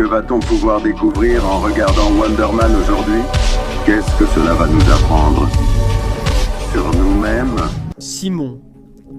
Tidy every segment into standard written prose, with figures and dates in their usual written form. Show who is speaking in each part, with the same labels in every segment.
Speaker 1: Que va-t-on pouvoir découvrir en regardant Wonder Man aujourd'hui? Qu'est-ce que cela va nous apprendre? Sur nous-mêmes?
Speaker 2: Simon,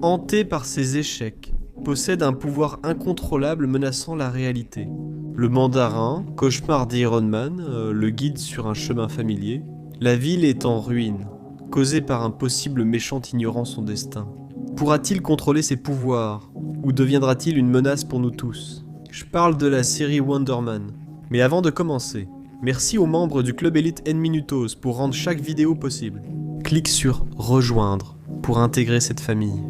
Speaker 2: hanté par ses échecs, possède un pouvoir incontrôlable menaçant la réalité. Le mandarin, cauchemar d'Iron Man, le guide sur un chemin familier. La ville est en ruine, causée par un possible méchant ignorant son destin. Pourra-t-il contrôler ses pouvoirs, ou deviendra-t-il une menace pour nous tous? Je parle de la série Wonder Man. Mais avant de commencer, merci aux membres du Club Elite N-Minutos pour rendre chaque vidéo possible. Clique sur « Rejoindre » pour intégrer cette famille.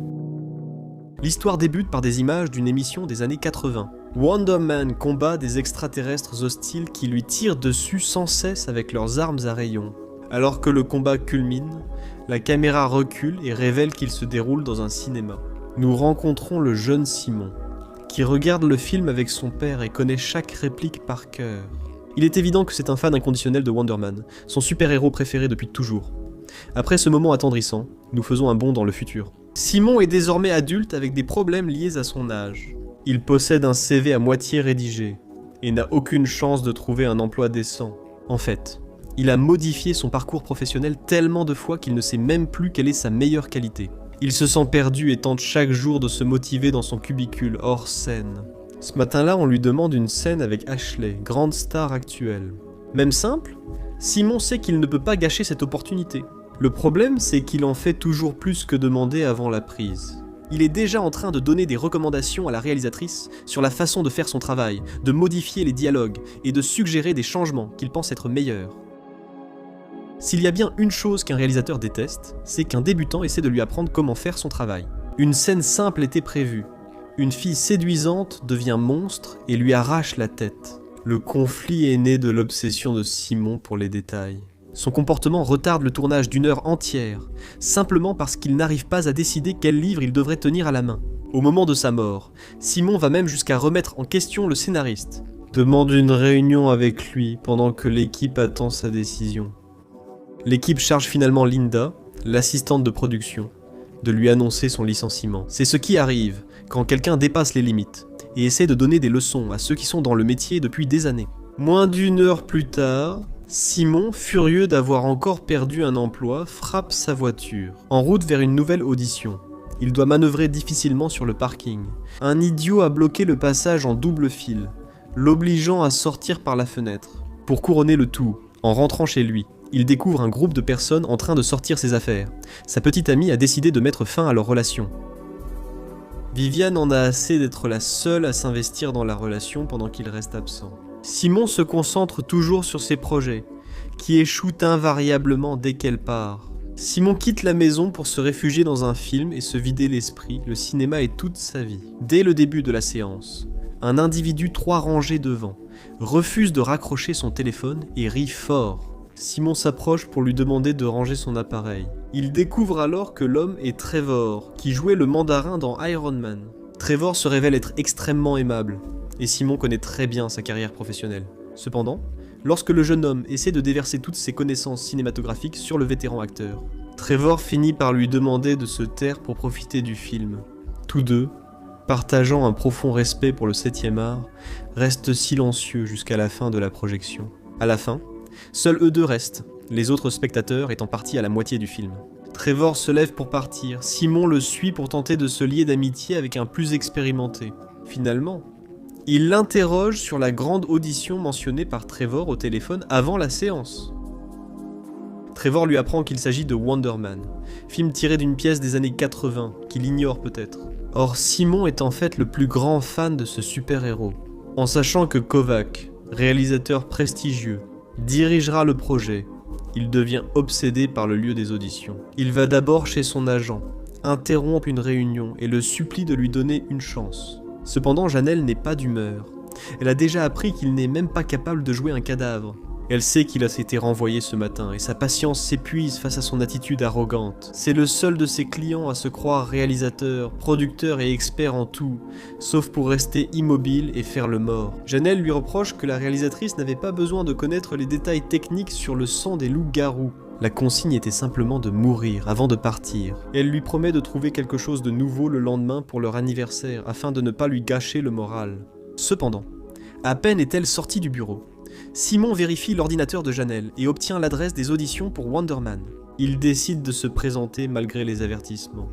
Speaker 2: L'histoire débute par des images d'une émission des années 80. Wonder Man combat des extraterrestres hostiles qui lui tirent dessus sans cesse avec leurs armes à rayons. Alors que le combat culmine, la caméra recule et révèle qu'il se déroule dans un cinéma. Nous rencontrons le jeune Simon, qui regarde le film avec son père et connaît chaque réplique par cœur. Il est évident que c'est un fan inconditionnel de Wonder Man, son super-héros préféré depuis toujours. Après ce moment attendrissant, nous faisons un bond dans le futur. Simon est désormais adulte avec des problèmes liés à son âge. Il possède un CV à moitié rédigé et n'a aucune chance de trouver un emploi décent. En fait, il a modifié son parcours professionnel tellement de fois qu'il ne sait même plus quelle est sa meilleure qualité. Il se sent perdu et tente chaque jour de se motiver dans son cubicule hors scène. Ce matin-là, on lui demande une scène avec Ashley, grande star actuelle. Même simple, Simon sait qu'il ne peut pas gâcher cette opportunité. Le problème, c'est qu'il en fait toujours plus que demander avant la prise. Il est déjà en train de donner des recommandations à la réalisatrice sur la façon de faire son travail, de modifier les dialogues et de suggérer des changements qu'il pense être meilleurs. S'il y a bien une chose qu'un réalisateur déteste, c'est qu'un débutant essaie de lui apprendre comment faire son travail. Une scène simple était prévue. Une fille séduisante devient monstre et lui arrache la tête. Le conflit est né de l'obsession de Simon pour les détails. Son comportement retarde le tournage d'1 heure entière, simplement parce qu'il n'arrive pas à décider quel livre il devrait tenir à la main. Au moment de sa mort, Simon va même jusqu'à remettre en question le scénariste. Demande une réunion avec lui pendant que l'équipe attend sa décision. L'équipe charge finalement Linda, l'assistante de production, de lui annoncer son licenciement. C'est ce qui arrive quand quelqu'un dépasse les limites et essaie de donner des leçons à ceux qui sont dans le métier depuis des années. Moins d'1 heure plus tard, Simon, furieux d'avoir encore perdu un emploi, frappe sa voiture. En route vers une nouvelle audition. Il doit manœuvrer difficilement sur le parking. Un idiot a bloqué le passage en double fil, l'obligeant à sortir par la fenêtre. Pour couronner le tout, en rentrant chez lui, il découvre un groupe de personnes en train de sortir ses affaires. Sa petite amie a décidé de mettre fin à leur relation. Viviane en a assez d'être la seule à s'investir dans la relation pendant qu'il reste absent. Simon se concentre toujours sur ses projets, qui échouent invariablement dès qu'elle part. Simon quitte la maison pour se réfugier dans un film et se vider l'esprit, le cinéma est toute sa vie. Dès le début de la séance, un individu 3 rangées devant refuse de raccrocher son téléphone et rit fort. Simon s'approche pour lui demander de ranger son appareil. Il découvre alors que l'homme est Trevor, qui jouait le mandarin dans Iron Man. Trevor se révèle être extrêmement aimable, et Simon connaît très bien sa carrière professionnelle. Cependant, lorsque le jeune homme essaie de déverser toutes ses connaissances cinématographiques sur le vétéran acteur, Trevor finit par lui demander de se taire pour profiter du film. Tous deux, partageant un profond respect pour le 7e art, restent silencieux jusqu'à la fin de la projection. À la fin, seuls eux deux restent, les autres spectateurs étant partis à la moitié du film. Trevor se lève pour partir, Simon le suit pour tenter de se lier d'amitié avec un plus expérimenté. Finalement, il l'interroge sur la grande audition mentionnée par Trevor au téléphone avant la séance. Trevor lui apprend qu'il s'agit de Wonder Man, film tiré d'une pièce des années 80, qu'il ignore peut-être. Or Simon est en fait le plus grand fan de ce super-héros. En sachant que Kovac, réalisateur prestigieux, dirigera le projet, il devient obsédé par le lieu des auditions. Il va d'abord chez son agent, interrompt une réunion et le supplie de lui donner une chance. Cependant, Janelle n'est pas d'humeur. Elle a déjà appris qu'il n'est même pas capable de jouer un cadavre. Elle sait qu'il a été renvoyé ce matin et sa patience s'épuise face à son attitude arrogante. C'est le seul de ses clients à se croire réalisateur, producteur et expert en tout, sauf pour rester immobile et faire le mort. Janelle lui reproche que la réalisatrice n'avait pas besoin de connaître les détails techniques sur le sang des loups-garous. La consigne était simplement de mourir avant de partir. Et elle lui promet de trouver quelque chose de nouveau le lendemain pour leur anniversaire afin de ne pas lui gâcher le moral. Cependant, À peine est-elle sortie du bureau. Simon vérifie l'ordinateur de Janelle et obtient l'adresse des auditions pour Wonder Man. Il décide de se présenter malgré les avertissements.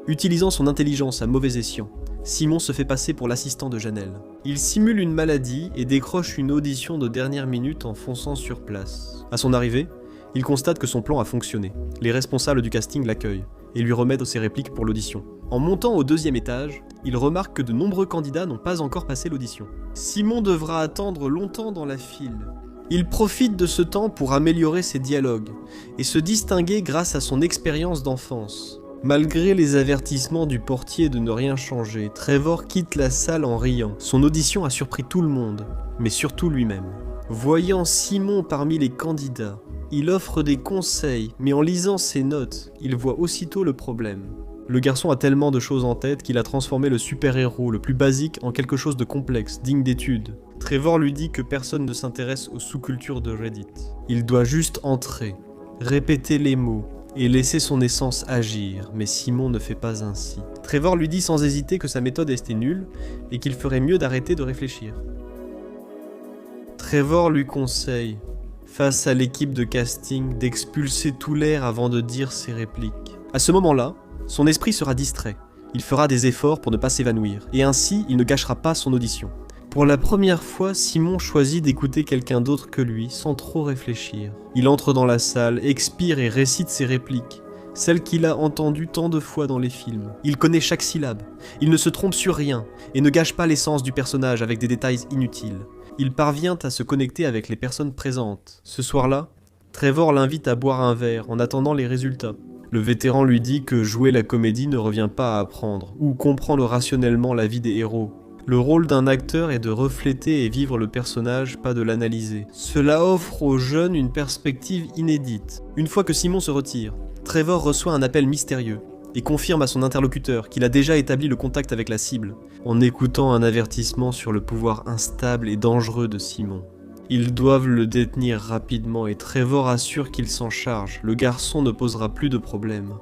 Speaker 2: Utilisant son intelligence à mauvais escient, Simon se fait passer pour l'assistant de Janelle. Il simule une maladie et décroche une audition de dernière minute en fonçant sur place. À son arrivée, il constate que son plan a fonctionné. Les responsables du casting l'accueillent et lui remettent ses répliques pour l'audition. En montant au 2e étage, il remarque que de nombreux candidats n'ont pas encore passé l'audition. Simon devra attendre longtemps dans la file. Il profite de ce temps pour améliorer ses dialogues et se distinguer grâce à son expérience d'enfance. Malgré les avertissements du portier de ne rien changer, Trevor quitte la salle en riant. Son audition a surpris tout le monde, mais surtout lui-même. Voyant Simon parmi les candidats, il offre des conseils, mais en lisant ses notes, il voit aussitôt le problème. Le garçon a tellement de choses en tête qu'il a transformé le super-héros le plus basique en quelque chose de complexe, digne d'étude. Trevor lui dit que personne ne s'intéresse aux sous-cultures de Reddit. Il doit juste entrer, répéter les mots, et laisser son essence agir, mais Simon ne fait pas ainsi. Trevor lui dit sans hésiter que sa méthode était nulle et qu'il ferait mieux d'arrêter de réfléchir. Trevor lui conseille, face à l'équipe de casting, d'expulser tout l'air avant de dire ses répliques. À ce moment-là, son esprit sera distrait. Il fera des efforts pour ne pas s'évanouir, et ainsi il ne gâchera pas son audition. Pour la première fois, Simon choisit d'écouter quelqu'un d'autre que lui, sans trop réfléchir. Il entre dans la salle, expire et récite ses répliques, celles qu'il a entendues tant de fois dans les films. Il connaît chaque syllabe, il ne se trompe sur rien, et ne gâche pas l'essence du personnage avec des détails inutiles. Il parvient à se connecter avec les personnes présentes. Ce soir-là, Trevor l'invite à boire un verre en attendant les résultats. Le vétéran lui dit que jouer la comédie ne revient pas à apprendre, ou comprendre rationnellement la vie des héros. Le rôle d'un acteur est de refléter et vivre le personnage, pas de l'analyser. Cela offre aux jeunes une perspective inédite. Une fois que Simon se retire, Trevor reçoit un appel mystérieux et confirme à son interlocuteur qu'il a déjà établi le contact avec la cible, en écoutant un avertissement sur le pouvoir instable et dangereux de Simon. Ils doivent le détenir rapidement et Trevor assure qu'il s'en charge. Le garçon ne posera plus de problème.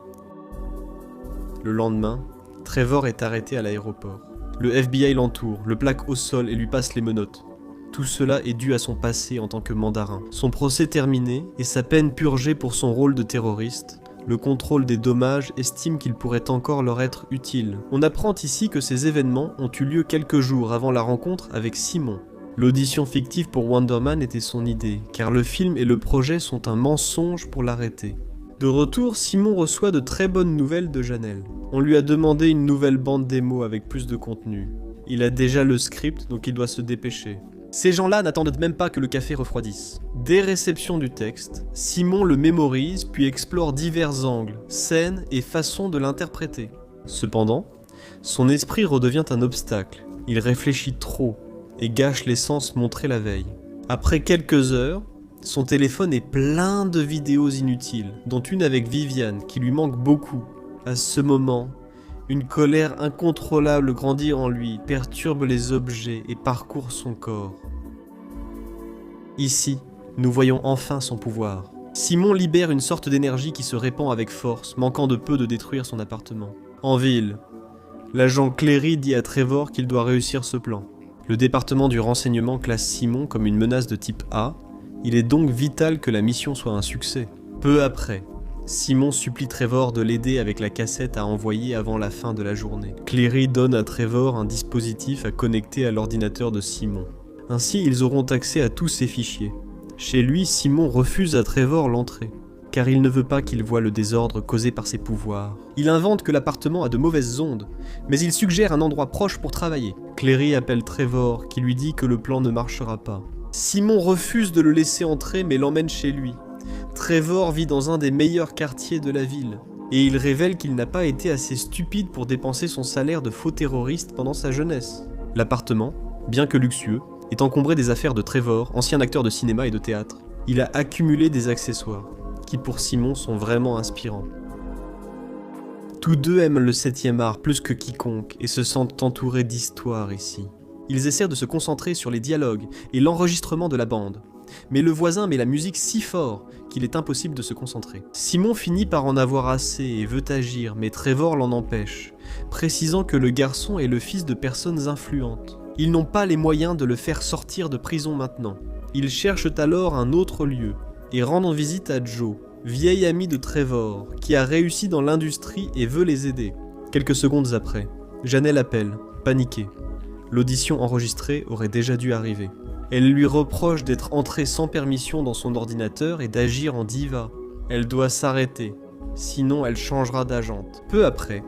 Speaker 2: Le lendemain, Trevor est arrêté à l'aéroport. Le FBI l'entoure, le plaque au sol et lui passe les menottes. Tout cela est dû à son passé en tant que mandarin. Son procès terminé et sa peine purgée pour son rôle de terroriste, le contrôle des dommages estime qu'il pourrait encore leur être utile. On apprend ici que ces événements ont eu lieu quelques jours avant la rencontre avec Simon. L'audition fictive pour Wonder Man était son idée, car le film et le projet sont un mensonge pour l'arrêter. De retour, Simon reçoit de très bonnes nouvelles de Janelle. On lui a demandé une nouvelle bande démo avec plus de contenu. Il a déjà le script, donc il doit se dépêcher. Ces gens-là n'attendent même pas que le café refroidisse. Dès réception du texte, Simon le mémorise puis explore divers angles, scènes et façons de l'interpréter. Cependant, son esprit redevient un obstacle. Il réfléchit trop et gâche l'essence montrée la veille. Après quelques heures, son téléphone est plein de vidéos inutiles, dont une avec Viviane qui lui manque beaucoup. À ce moment, une colère incontrôlable grandit en lui, perturbe les objets et parcourt son corps. Ici, nous voyons enfin son pouvoir. Simon libère une sorte d'énergie qui se répand avec force, manquant de peu de détruire son appartement. En ville, l'agent Cleary dit à Trevor qu'il doit réussir ce plan. Le département du renseignement classe Simon comme une menace de type A. Il est donc vital que la mission soit un succès. Peu après, Simon supplie Trevor de l'aider avec la cassette à envoyer avant la fin de la journée. Cleary donne à Trevor un dispositif à connecter à l'ordinateur de Simon. Ainsi, ils auront accès à tous ses fichiers. Chez lui, Simon refuse à Trevor l'entrée, car il ne veut pas qu'il voie le désordre causé par ses pouvoirs. Il invente que l'appartement a de mauvaises ondes, mais il suggère un endroit proche pour travailler. Cleary appelle Trevor, qui lui dit que le plan ne marchera pas. Simon refuse de le laisser entrer mais l'emmène chez lui. Trevor vit dans un des meilleurs quartiers de la ville, et il révèle qu'il n'a pas été assez stupide pour dépenser son salaire de faux terroriste pendant sa jeunesse. L'appartement, bien que luxueux, est encombré des affaires de Trevor, ancien acteur de cinéma et de théâtre. Il a accumulé des accessoires, qui pour Simon sont vraiment inspirants. Tous deux aiment le 7e art plus que quiconque et se sentent entourés d'histoires ici. Ils essaient de se concentrer sur les dialogues et l'enregistrement de la bande. Mais le voisin met la musique si fort qu'il est impossible de se concentrer. Simon finit par en avoir assez et veut agir, mais Trevor l'en empêche, précisant que le garçon est le fils de personnes influentes. Ils n'ont pas les moyens de le faire sortir de prison maintenant. Ils cherchent alors un autre lieu et rendent visite à Joe, vieil ami de Trevor, qui a réussi dans l'industrie et veut les aider. Quelques secondes après, Janelle appelle, paniquée. L'audition enregistrée aurait déjà dû arriver. Elle lui reproche d'être entrée sans permission dans son ordinateur et d'agir en diva. Elle doit s'arrêter, sinon elle changera d'agente. Peu après,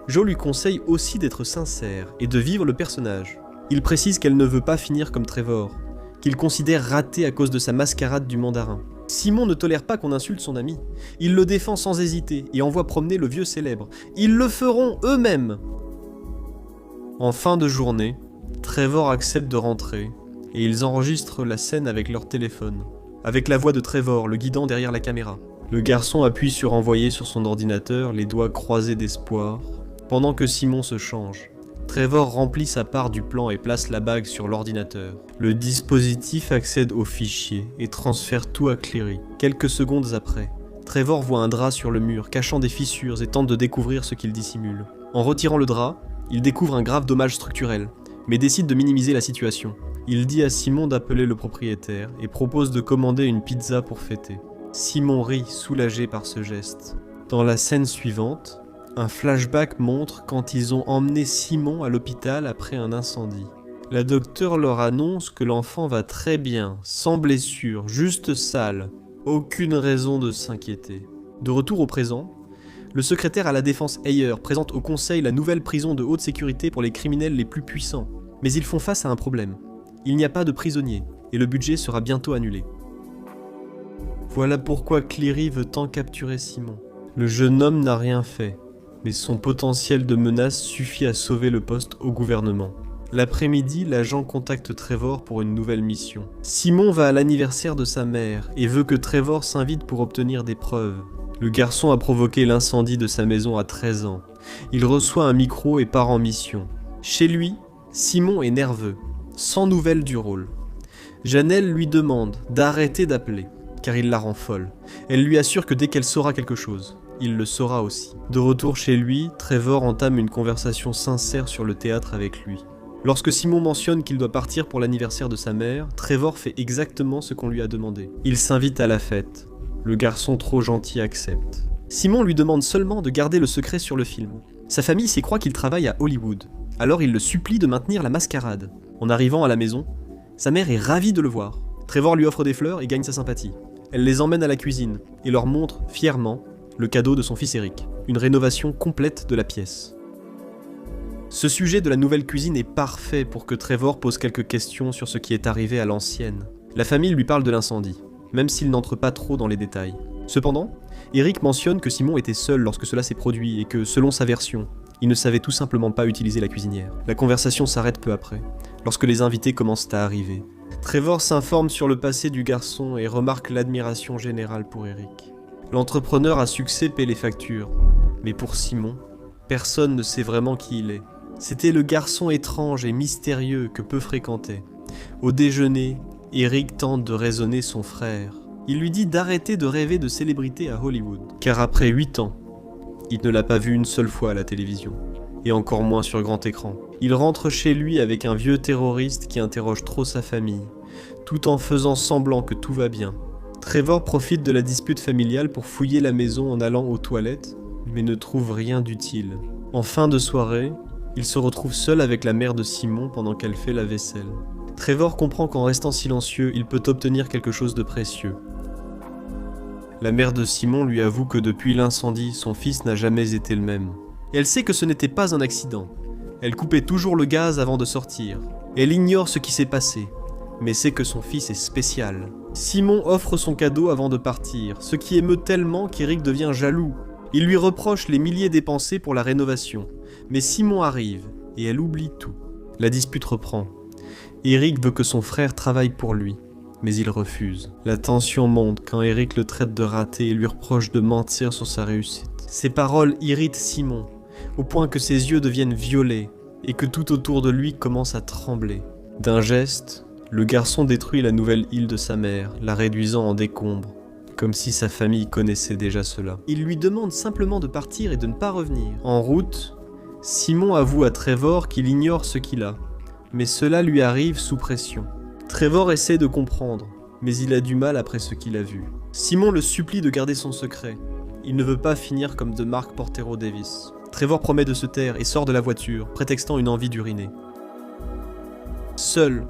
Speaker 2: Joe lui conseille aussi d'être sincère et de vivre le personnage. Il précise qu'elle ne veut pas finir comme Trevor, qu'il considère raté à cause de sa mascarade du mandarin. Simon ne tolère pas qu'on insulte son ami. Il le défend sans hésiter et envoie promener le vieux célèbre. Ils le feront eux-mêmes. En fin de journée, Trevor accepte de rentrer et ils enregistrent la scène avec leur téléphone, avec la voix de Trevor le guidant derrière la caméra. Le garçon appuie sur envoyer sur son ordinateur, les doigts croisés d'espoir, pendant que Simon se change. Trevor remplit sa part du plan et place la bague sur l'ordinateur. Le dispositif accède au fichier et transfère tout à Cleary. Quelques secondes après, Trevor voit un drap sur le mur, cachant des fissures et tente de découvrir ce qu'il dissimule. En retirant le drap, il découvre un grave dommage structurel, mais décide de minimiser la situation. Il dit à Simon d'appeler le propriétaire et propose de commander une pizza pour fêter. Simon rit, soulagé par ce geste. Dans la scène suivante, un flashback montre quand ils ont emmené Simon à l'hôpital après un incendie. La docteure leur annonce que l'enfant va très bien, sans blessure, juste sale. Aucune raison de s'inquiéter. De retour au présent, le secrétaire à la défense Ayer présente au conseil la nouvelle prison de haute sécurité pour les criminels les plus puissants. Mais ils font face à un problème. Il n'y a pas de prisonniers, et le budget sera bientôt annulé. Voilà pourquoi Cleary veut tant capturer Simon. Le jeune homme n'a rien fait, mais son potentiel de menace suffit à sauver le poste au gouvernement. L'après-midi, l'agent contacte Trevor pour une nouvelle mission. Simon va à l'anniversaire de sa mère et veut que Trevor s'invite pour obtenir des preuves. Le garçon a provoqué l'incendie de sa maison à 13 ans. Il reçoit un micro et part en mission. Chez lui, Simon est nerveux, sans nouvelles du rôle. Janelle lui demande d'arrêter d'appeler, car il la rend folle. Elle lui assure que dès qu'elle saura quelque chose, il le saura aussi. De retour chez lui, Trevor entame une conversation sincère sur le théâtre avec lui. Lorsque Simon mentionne qu'il doit partir pour l'anniversaire de sa mère, Trevor fait exactement ce qu'on lui a demandé. Il s'invite à la fête. Le garçon trop gentil accepte. Simon lui demande seulement de garder le secret sur le film. Sa famille s'y croit qu'il travaille à Hollywood. Alors il le supplie de maintenir la mascarade. En arrivant à la maison, sa mère est ravie de le voir. Trevor lui offre des fleurs et gagne sa sympathie. Elle les emmène à la cuisine et leur montre fièrement le cadeau de son fils Eric, une rénovation complète de la pièce. Ce sujet de la nouvelle cuisine est parfait pour que Trevor pose quelques questions sur ce qui est arrivé à l'ancienne. La famille lui parle de l'incendie, même s'il n'entre pas trop dans les détails. Cependant, Eric mentionne que Simon était seul lorsque cela s'est produit et que, selon sa version, il ne savait tout simplement pas utiliser la cuisinière. La conversation s'arrête peu après, lorsque les invités commencent à arriver. Trevor s'informe sur le passé du garçon et remarque l'admiration générale pour Eric. L'entrepreneur à succès paie les factures, mais pour Simon, personne ne sait vraiment qui il est. C'était le garçon étrange et mystérieux que peu fréquentait. Au déjeuner, Eric tente de raisonner son frère. Il lui dit d'arrêter de rêver de célébrité à Hollywood, car après 8 ans, il ne l'a pas vu une seule fois à la télévision, et encore moins sur grand écran. Il rentre chez lui avec un vieux terroriste qui interroge trop sa famille, tout en faisant semblant que tout va bien. Trevor profite de la dispute familiale pour fouiller la maison en allant aux toilettes, mais ne trouve rien d'utile. En fin de soirée, il se retrouve seul avec la mère de Simon pendant qu'elle fait la vaisselle. Trevor comprend qu'en restant silencieux, il peut obtenir quelque chose de précieux. La mère de Simon lui avoue que depuis l'incendie, son fils n'a jamais été le même. Et elle sait que ce n'était pas un accident. Elle coupait toujours le gaz avant de sortir. Elle ignore ce qui s'est passé, mais sait que son fils est spécial. Simon offre son cadeau avant de partir, ce qui émeut tellement qu'Eric devient jaloux. Il lui reproche les milliers dépensés pour la rénovation. Mais Simon arrive, et elle oublie tout. La dispute reprend. Eric veut que son frère travaille pour lui, mais il refuse. La tension monte quand Eric le traite de raté et lui reproche de mentir sur sa réussite. Ces paroles irritent Simon, au point que ses yeux deviennent violets, et que tout autour de lui commence à trembler. D'un geste, le garçon détruit la nouvelle île de sa mère, la réduisant en décombres, comme si sa famille connaissait déjà cela. Il lui demande simplement de partir et de ne pas revenir. En route, Simon avoue à Trevor qu'il ignore ce qu'il a, mais cela lui arrive sous pression. Trevor essaie de comprendre, mais il a du mal après ce qu'il a vu. Simon le supplie de garder son secret. Il ne veut pas finir comme de Mark Portero Davis. Trevor promet de se taire et sort de la voiture, prétextant une envie d'uriner. Seul,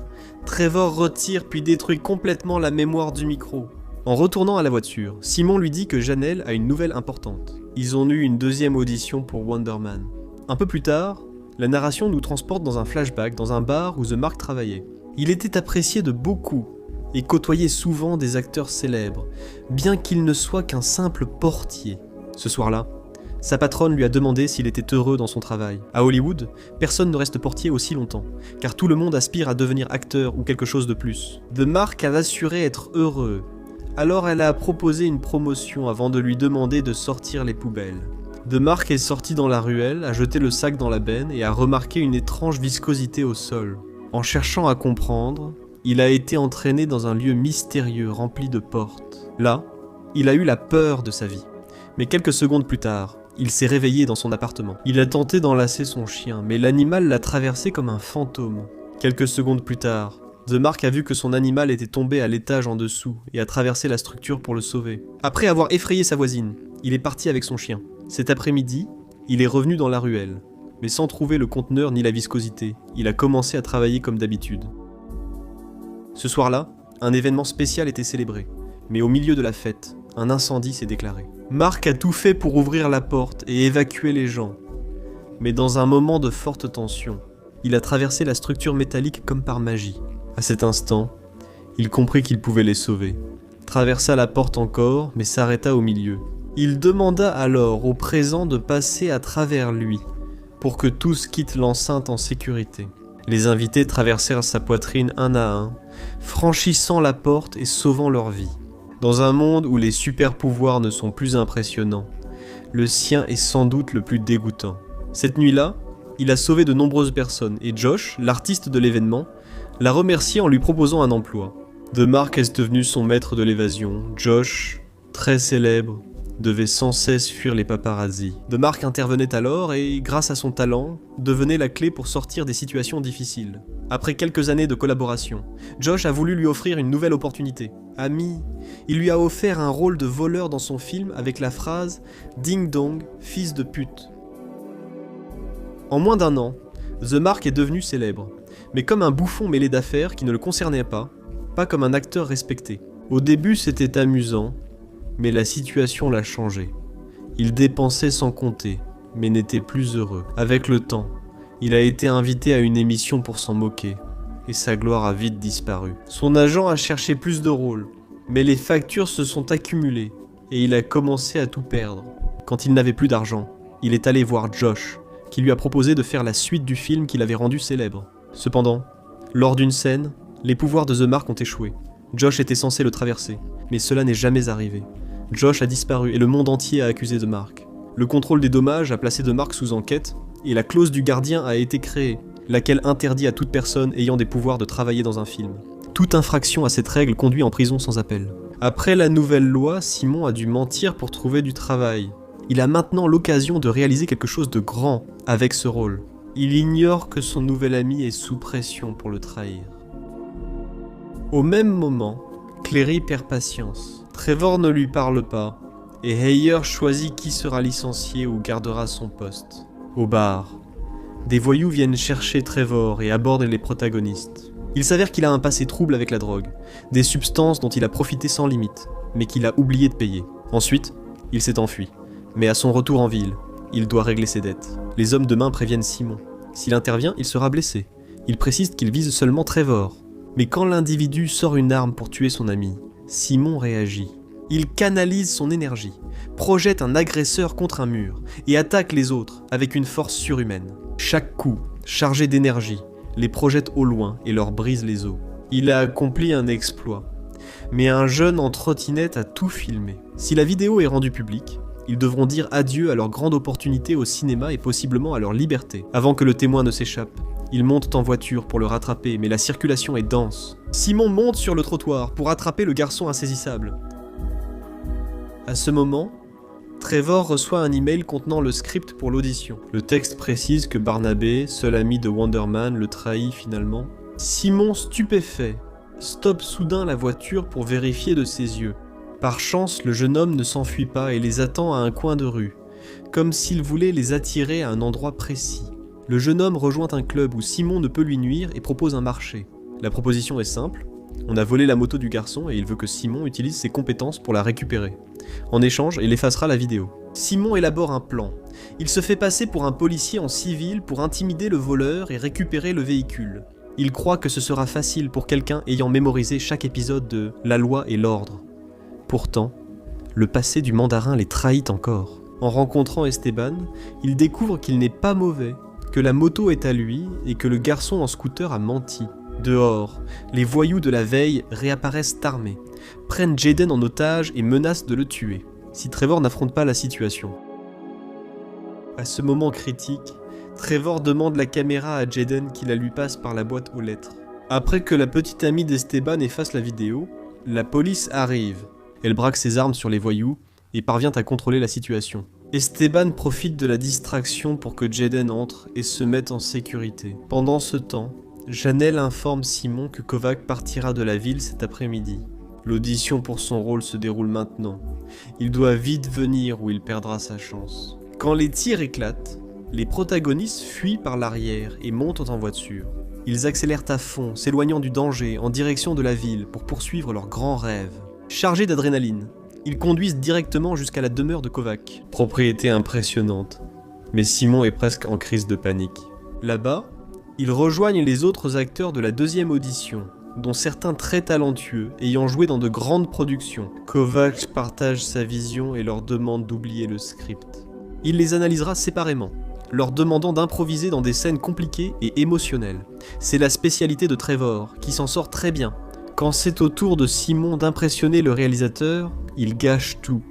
Speaker 2: Trevor retire puis détruit complètement la mémoire du micro. En retournant à la voiture, Simon lui dit que Janelle a une nouvelle importante. Ils ont eu une deuxième audition pour Wonder Man. Un peu plus tard, la narration nous transporte dans un flashback dans un bar où The Mark travaillait. Il était apprécié de beaucoup et côtoyait souvent des acteurs célèbres, bien qu'il ne soit qu'un simple portier. Ce soir-là, sa patronne lui a demandé s'il était heureux dans son travail. À Hollywood, personne ne reste portier aussi longtemps, car tout le monde aspire à devenir acteur ou quelque chose de plus. The Mark a assuré être heureux, alors elle a proposé une promotion avant de lui demander de sortir les poubelles. The Mark est sorti dans la ruelle, a jeté le sac dans la benne et a remarqué une étrange viscosité au sol. En cherchant à comprendre, il a été entraîné dans un lieu mystérieux rempli de portes. Là, il a eu la peur de sa vie. Mais quelques secondes plus tard, il s'est réveillé dans son appartement. Il a tenté d'enlacer son chien, mais l'animal l'a traversé comme un fantôme. Quelques secondes plus tard, The Mark a vu que son animal était tombé à l'étage en dessous et a traversé la structure pour le sauver. Après avoir effrayé sa voisine, il est parti avec son chien. Cet après-midi, il est revenu dans la ruelle, mais sans trouver le conteneur ni la viscosité. Il a commencé à travailler comme d'habitude. Ce soir-là, un événement spécial était célébré, mais au milieu de la fête, un incendie s'est déclaré. Mark a tout fait pour ouvrir la porte et évacuer les gens, mais dans un moment de forte tension, il a traversé la structure métallique comme par magie. À cet instant, il comprit qu'il pouvait les sauver, traversa la porte encore, mais s'arrêta au milieu. Il demanda alors aux présents de passer à travers lui, pour que tous quittent l'enceinte en sécurité. Les invités traversèrent sa poitrine un à un, franchissant la porte et sauvant leur vie. Dans un monde où les super-pouvoirs ne sont plus impressionnants, le sien est sans doute le plus dégoûtant. Cette nuit-là, il a sauvé de nombreuses personnes et Josh, l'artiste de l'événement, l'a remercié en lui proposant un emploi. The Mark est devenu son maître de l'évasion. Josh, très célèbre, devait sans cesse fuir les paparazzis. The Mark intervenait alors et, grâce à son talent, devenait la clé pour sortir des situations difficiles. Après quelques années de collaboration, Josh a voulu lui offrir une nouvelle opportunité. Ami, il lui a offert un rôle de voleur dans son film avec la phrase « Ding dong, fils de pute ». En moins d'un an, The Mark est devenu célèbre, mais comme un bouffon mêlé d'affaires qui ne le concernait pas comme un acteur respecté. Au début, c'était amusant, mais la situation l'a changé. Il dépensait sans compter, mais n'était plus heureux. Avec le temps, il a été invité à une émission pour s'en moquer, et sa gloire a vite disparu. Son agent a cherché plus de rôles, mais les factures se sont accumulées, et il a commencé à tout perdre. Quand il n'avait plus d'argent, il est allé voir Josh, qui lui a proposé de faire la suite du film qu'il avait rendu célèbre. Cependant, lors d'une scène, les pouvoirs de The Mark ont échoué. Josh était censé le traverser, mais cela n'est jamais arrivé. Josh a disparu et le monde entier a accusé The Mark. Le contrôle des dommages a placé The Mark sous enquête et la clause du gardien a été créée, laquelle interdit à toute personne ayant des pouvoirs de travailler dans un film. Toute infraction à cette règle conduit en prison sans appel. Après la nouvelle loi, Simon a dû mentir pour trouver du travail. Il a maintenant l'occasion de réaliser quelque chose de grand avec ce rôle. Il ignore que son nouvel ami est sous pression pour le trahir. Au même moment, Clary perd patience. Trevor ne lui parle pas, et Heyer choisit qui sera licencié ou gardera son poste. Au bar, des voyous viennent chercher Trevor et abordent les protagonistes. Il s'avère qu'il a un passé trouble avec la drogue, des substances dont il a profité sans limite, mais qu'il a oublié de payer. Ensuite, il s'est enfui, mais à son retour en ville, il doit régler ses dettes. Les hommes de main préviennent Simon. S'il intervient, il sera blessé. Il précise qu'il vise seulement Trevor. Mais quand l'individu sort une arme pour tuer son ami, Simon réagit. Il canalise son énergie, projette un agresseur contre un mur et attaque les autres avec une force surhumaine. Chaque coup, chargé d'énergie, les projette au loin et leur brise les os. Il a accompli un exploit. Mais un jeune en trottinette a tout filmé. Si la vidéo est rendue publique, ils devront dire adieu à leur grande opportunité au cinéma et possiblement à leur liberté, avant que le témoin ne s'échappe. Ils montent en voiture pour le rattraper, mais la circulation est dense. Simon monte sur le trottoir pour attraper le garçon insaisissable. À ce moment, Trevor reçoit un email contenant le script pour l'audition. Le texte précise que Barnabé, seul ami de Wonder Man, le trahit finalement. Simon, stupéfait, stoppe soudain la voiture pour vérifier de ses yeux. Par chance, le jeune homme ne s'enfuit pas et les attend à un coin de rue, comme s'il voulait les attirer à un endroit précis. Le jeune homme rejoint un club où Simon ne peut lui nuire et propose un marché. La proposition est simple, on a volé la moto du garçon et il veut que Simon utilise ses compétences pour la récupérer. En échange, il effacera la vidéo. Simon élabore un plan. Il se fait passer pour un policier en civil pour intimider le voleur et récupérer le véhicule. Il croit que ce sera facile pour quelqu'un ayant mémorisé chaque épisode de La loi et l'ordre. Pourtant, le passé du mandarin les trahit encore. En rencontrant Esteban, il découvre qu'il n'est pas mauvais, que la moto est à lui et que le garçon en scooter a menti. Dehors, les voyous de la veille réapparaissent armés, prennent Jaden en otage et menacent de le tuer, si Trevor n'affronte pas la situation. À ce moment critique, Trevor demande la caméra à Jaden qui la lui passe par la boîte aux lettres. Après que la petite amie d'Esteban efface la vidéo, la police arrive. Elle braque ses armes sur les voyous et parvient à contrôler la situation. Esteban profite de la distraction pour que Jaden entre et se mette en sécurité. Pendant ce temps, Janelle informe Simon que Kovac partira de la ville cet après-midi. L'audition pour son rôle se déroule maintenant. Il doit vite venir ou il perdra sa chance. Quand les tirs éclatent, les protagonistes fuient par l'arrière et montent en voiture. Ils accélèrent à fond, s'éloignant du danger en direction de la ville pour poursuivre leur grand rêve. Chargés d'adrénaline, ils conduisent directement jusqu'à la demeure de Kovac. Propriété impressionnante, mais Simon est presque en crise de panique. Là-bas, ils rejoignent les autres acteurs de la deuxième audition, dont certains très talentueux, ayant joué dans de grandes productions. Kovac partage sa vision et leur demande d'oublier le script. Il les analysera séparément, leur demandant d'improviser dans des scènes compliquées et émotionnelles. C'est la spécialité de Trevor, qui s'en sort très bien. Quand c'est au tour de Simon d'impressionner le réalisateur, il gâche tout.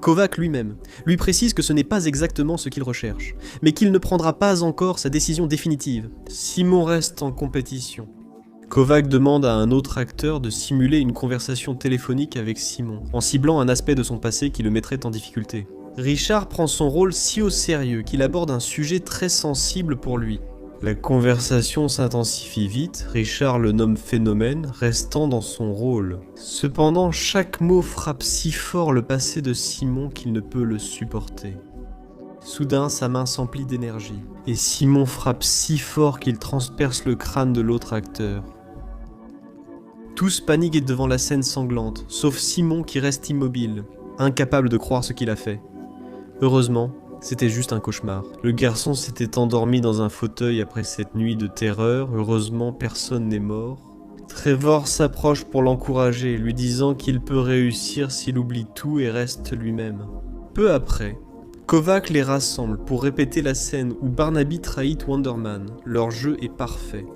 Speaker 2: Kovac lui-même lui précise que ce n'est pas exactement ce qu'il recherche, mais qu'il ne prendra pas encore sa décision définitive. Simon reste en compétition. Kovac demande à un autre acteur de simuler une conversation téléphonique avec Simon, en ciblant un aspect de son passé qui le mettrait en difficulté. Richard prend son rôle si au sérieux qu'il aborde un sujet très sensible pour lui. La conversation s'intensifie vite, Richard le nomme phénomène, restant dans son rôle. Cependant, chaque mot frappe si fort le passé de Simon qu'il ne peut le supporter. Soudain, sa main s'emplit d'énergie, et Simon frappe si fort qu'il transperce le crâne de l'autre acteur. Tous paniquent devant la scène sanglante, sauf Simon qui reste immobile, incapable de croire ce qu'il a fait. Heureusement, c'était juste un cauchemar. Le garçon s'était endormi dans un fauteuil après cette nuit de terreur. Heureusement, personne n'est mort. Trevor s'approche pour l'encourager, lui disant qu'il peut réussir s'il oublie tout et reste lui-même. Peu après, Kovac les rassemble pour répéter la scène où Barnaby trahit Wonder Man. Leur jeu est parfait.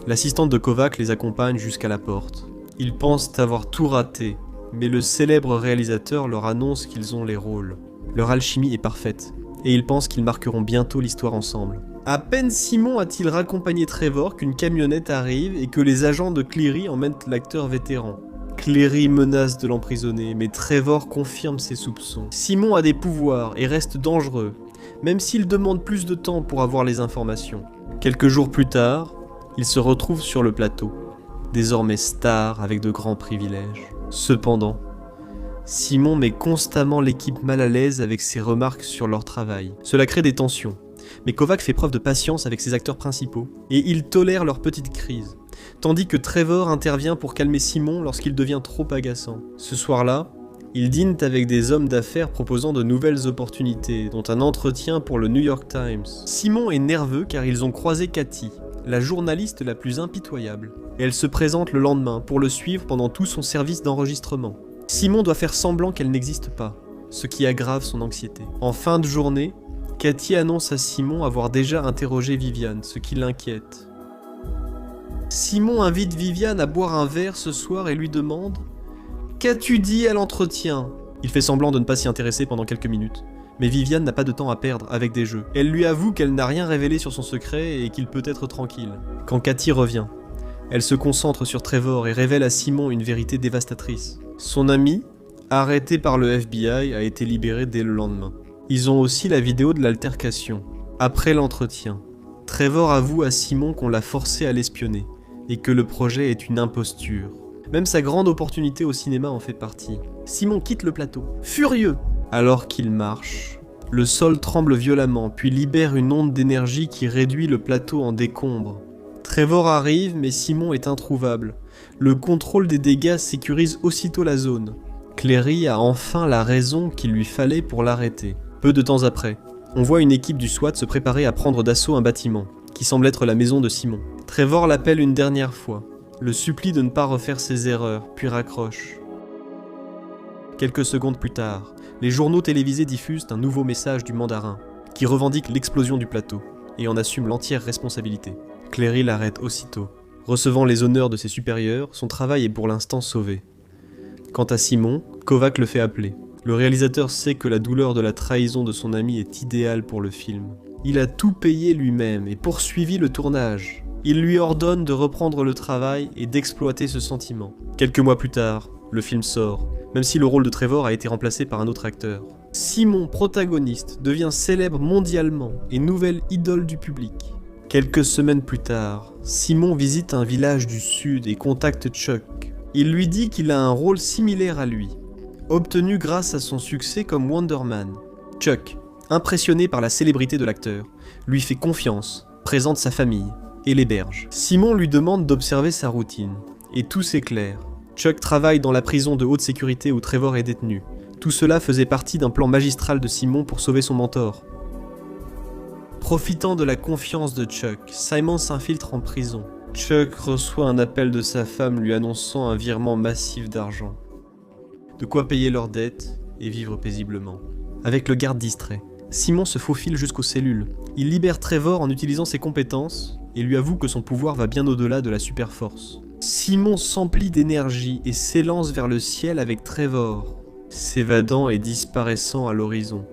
Speaker 2: L'assistante de Kovac les accompagne jusqu'à la porte. Ils pensent avoir tout raté, mais le célèbre réalisateur leur annonce qu'ils ont les rôles. Leur alchimie est parfaite, et ils pensent qu'ils marqueront bientôt l'histoire ensemble. À peine Simon a-t-il raccompagné Trevor qu'une camionnette arrive et que les agents de Cleary emmènent l'acteur vétéran. Cleary menace de l'emprisonner, mais Trevor confirme ses soupçons. Simon a des pouvoirs et reste dangereux, même s'il demande plus de temps pour avoir les informations. Quelques jours plus tard, il se retrouve sur le plateau, désormais star avec de grands privilèges. Cependant, Simon met constamment l'équipe mal à l'aise avec ses remarques sur leur travail. Cela crée des tensions, mais Kovac fait preuve de patience avec ses acteurs principaux, et il tolère leurs petites crises, tandis que Trevor intervient pour calmer Simon lorsqu'il devient trop agaçant. Ce soir-là, ils dînent avec des hommes d'affaires proposant de nouvelles opportunités, dont un entretien pour le New York Times. Simon est nerveux car ils ont croisé Cathy, la journaliste la plus impitoyable, et elle se présente le lendemain pour le suivre pendant tout son service d'enregistrement. Simon doit faire semblant qu'elle n'existe pas, ce qui aggrave son anxiété. En fin de journée, Cathy annonce à Simon avoir déjà interrogé Viviane, ce qui l'inquiète. Simon invite Viviane à boire un verre ce soir et lui demande « Qu'as-tu dit à l'entretien ?» Il fait semblant de ne pas s'y intéresser pendant quelques minutes, mais Viviane n'a pas de temps à perdre avec des jeux. Elle lui avoue qu'elle n'a rien révélé sur son secret et qu'il peut être tranquille. Quand Cathy revient, elle se concentre sur Trevor et révèle à Simon une vérité dévastatrice. Son ami arrêté par le FBI, a été libéré dès le lendemain. Ils ont aussi la vidéo de l'altercation. Après l'entretien, Trevor avoue à Simon qu'on l'a forcé à l'espionner et que le projet est une imposture. Même sa grande opportunité au cinéma en fait partie. Simon quitte le plateau, furieux. Alors qu'il marche, le sol tremble violemment, puis libère une onde d'énergie qui réduit le plateau en décombres. Trevor arrive, mais Simon est introuvable. Le contrôle des dégâts sécurise aussitôt la zone. Clary a enfin la raison qu'il lui fallait pour l'arrêter. Peu de temps après, on voit une équipe du SWAT se préparer à prendre d'assaut un bâtiment, qui semble être la maison de Simon. Trevor l'appelle une dernière fois, le supplie de ne pas refaire ses erreurs, puis raccroche. Quelques secondes plus tard, les journaux télévisés diffusent un nouveau message du mandarin, qui revendique l'explosion du plateau, et en assume l'entière responsabilité. Clary l'arrête aussitôt. Recevant les honneurs de ses supérieurs, son travail est pour l'instant sauvé. Quant à Simon, Kovac le fait appeler. Le réalisateur sait que la douleur de la trahison de son ami est idéale pour le film. Il a tout payé lui-même et poursuivi le tournage. Il lui ordonne de reprendre le travail et d'exploiter ce sentiment. Quelques mois plus tard, le film sort, même si le rôle de Trevor a été remplacé par un autre acteur. Simon, protagoniste, devient célèbre mondialement et nouvelle idole du public. Quelques semaines plus tard, Simon visite un village du sud et contacte Chuck. Il lui dit qu'il a un rôle similaire à lui, obtenu grâce à son succès comme Wonder Man. Chuck, impressionné par la célébrité de l'acteur, lui fait confiance, présente sa famille et l'héberge. Simon lui demande d'observer sa routine, et tout s'éclaire. Chuck travaille dans la prison de haute sécurité où Trevor est détenu. Tout cela faisait partie d'un plan magistral de Simon pour sauver son mentor. Profitant de la confiance de Chuck, Simon s'infiltre en prison. Chuck reçoit un appel de sa femme lui annonçant un virement massif d'argent. De quoi payer leurs dettes et vivre paisiblement. Avec le garde distrait, Simon se faufile jusqu'aux cellules. Il libère Trevor en utilisant ses compétences et lui avoue que son pouvoir va bien au-delà de la super force. Simon s'emplit d'énergie et s'élance vers le ciel avec Trevor, s'évadant et disparaissant à l'horizon.